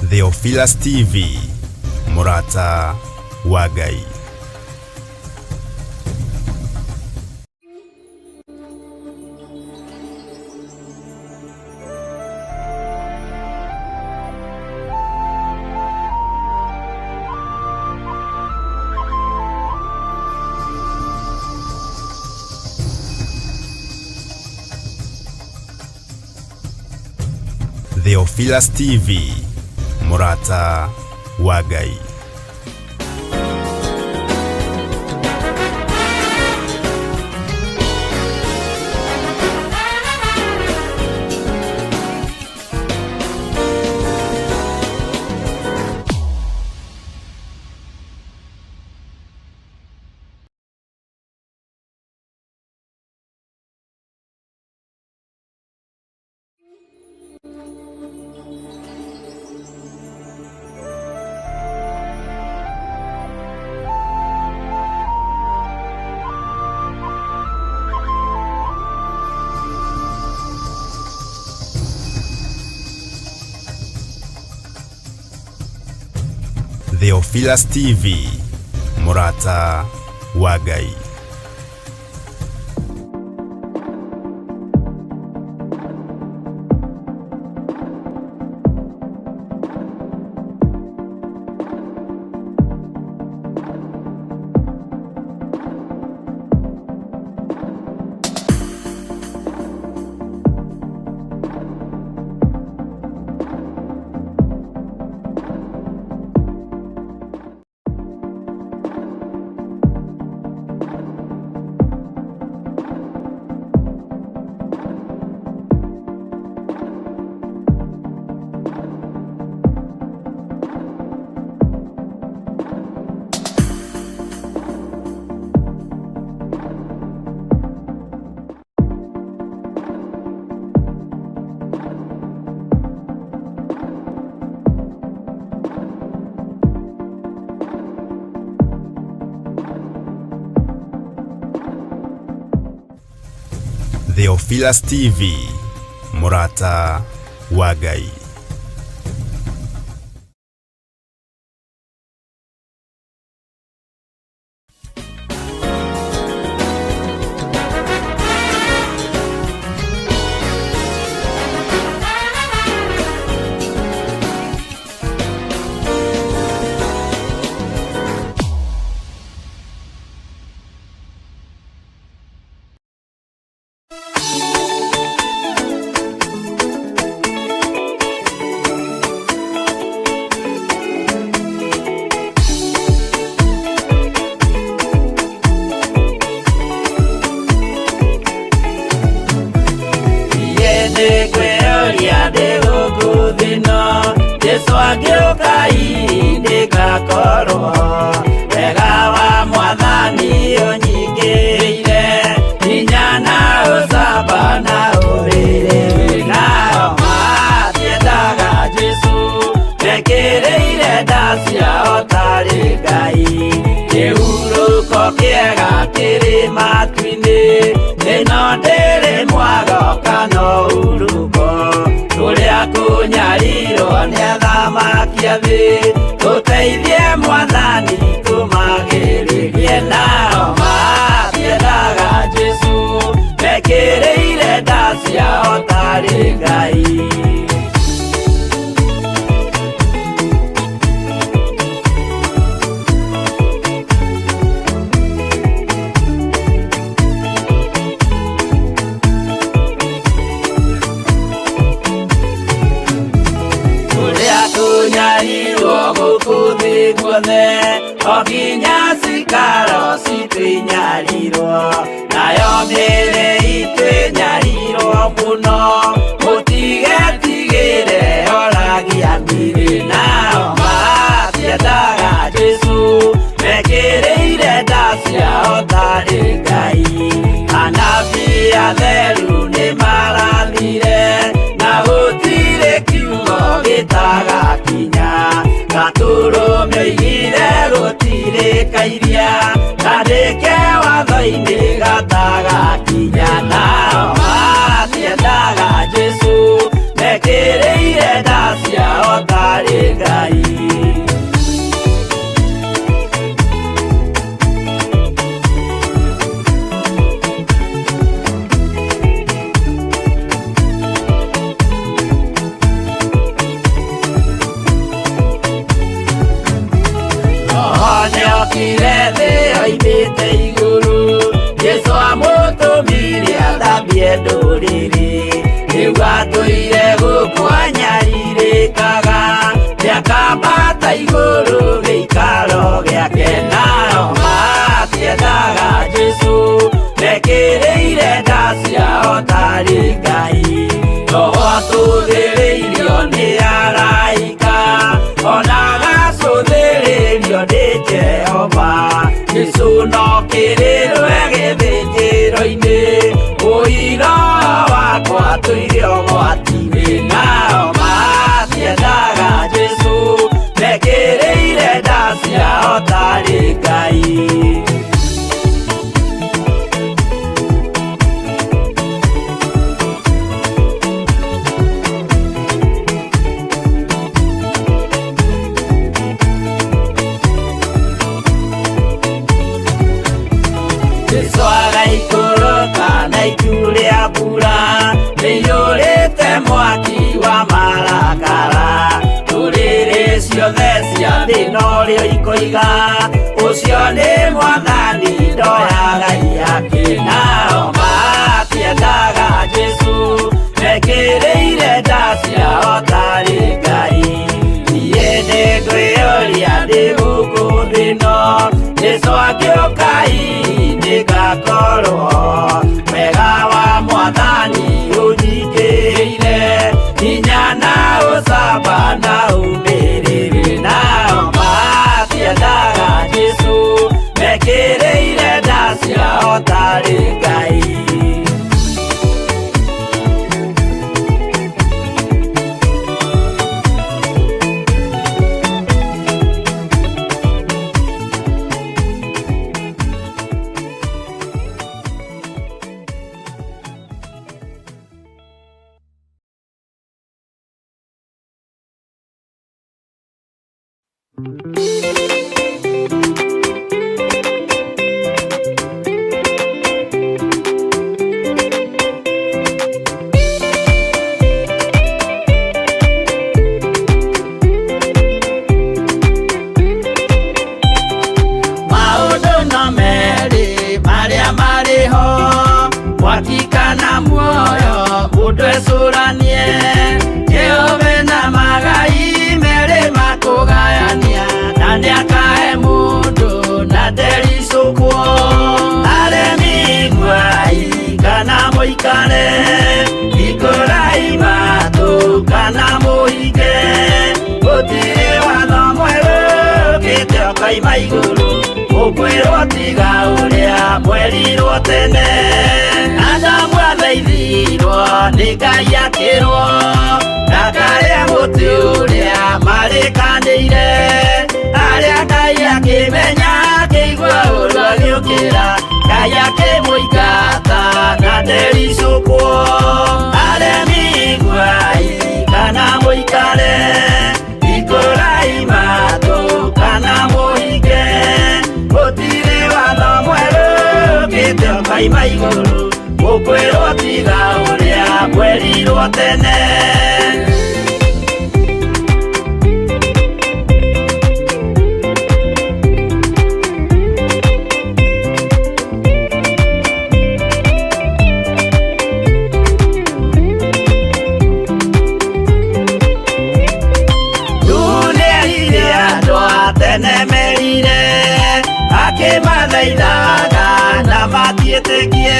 Theophilus TV, Murata wa Ngai. Theophilus TV, Murata wa Ngai. Theophilus TV, Murata wa Ngai. Theophilus TV, Murata wa Ngai. Tuteithie Mwathani tumagĩrĩrie nao matiendaga Jesu mekĩrĩire nda ciao tarĩ Ngai. Oginya cikaro citwĩnyarirwo nayo mĩĩrĩ itwĩnyarirwo mũno mũtigetigĩre oragia mĩĩrĩ nao matiendaga Jesu mekĩrĩire nda ciao tarĩ Ngai. Anabii atheru nĩmarathire na gũtirĩ kiugo gĩtagakinya gatũrũme oigire gũtirĩ kairia kandĩke watho-inĩ gatagakinya nao matiendaga Jesu mekĩrĩire nda ciao tarĩ Ngai. ta igũrũ gĩikaro gĩake, nao matiendaga Jesũ, mekĩrĩire nda ciao tarĩ Ngai. Roho atũthĩrĩirio nĩ araika, ona agacũthĩrĩrio nĩ Jehova. Jesũ no kĩrĩrwe gĩthĩnjĩro-inĩ, ũira wakwa tũire ũgwati-inĩ, nao matiendaga Jesũ, mekĩrĩire nda ciao tarĩ Ngai. Jesũ agaikũrũka na itu rĩa mbura, rĩiyũrĩte mwaki wa marakara, ndũrĩrĩ ciothe cia thĩ norĩo ikoiga, ũcio nĩ Mwathani ndoya Ngai yake. Nao matiendaga Jesũ, mekĩrĩire nda ciao tarĩ Ngai. Niĩ nĩngwĩyũria ndĩ gũkũ thĩ ĩno, Jesũ angĩũka ngakorwo wega wa Mwathani ũnyingĩrĩire, hinya na ũcamba na ũmĩrĩru, nao matiendaga Jesũ, mekĩrĩire nda ciao tarĩ Ngai. Maũndũ no merĩ marĩa marĩ ho, mwaki kana muoyo, mũndũ ecũranie, Jehova na magai merĩ makũgayania, na nĩakahe mũndũ na ndericũkwo. Aremi nguai kana mũikare, hingũrai matũ kana mũhinge, gũtirĩ watho mwerũ ũkĩte ũkoima igũrũ, ũkwĩrwo tiga ũrĩa mwerirwo tene. Adamu athaithirwo nĩ Ngai akĩrwo, ndakarĩa mũtĩ ũrĩa marĩkanĩire, arĩa Ngai akĩmenya akĩigua ũru agĩũkĩra, Ngai akĩmũingata na ndericũkwo. Aremi nguai kana mũikare, hingũrai matũ kana mũhinge, gũtirĩ watho mwerũ ũkĩte ũkoima igũrũ, ũkwĩrwo tiga ũrĩa mwerirwo tene. Akĩmathaithaga na matiĩtĩkie,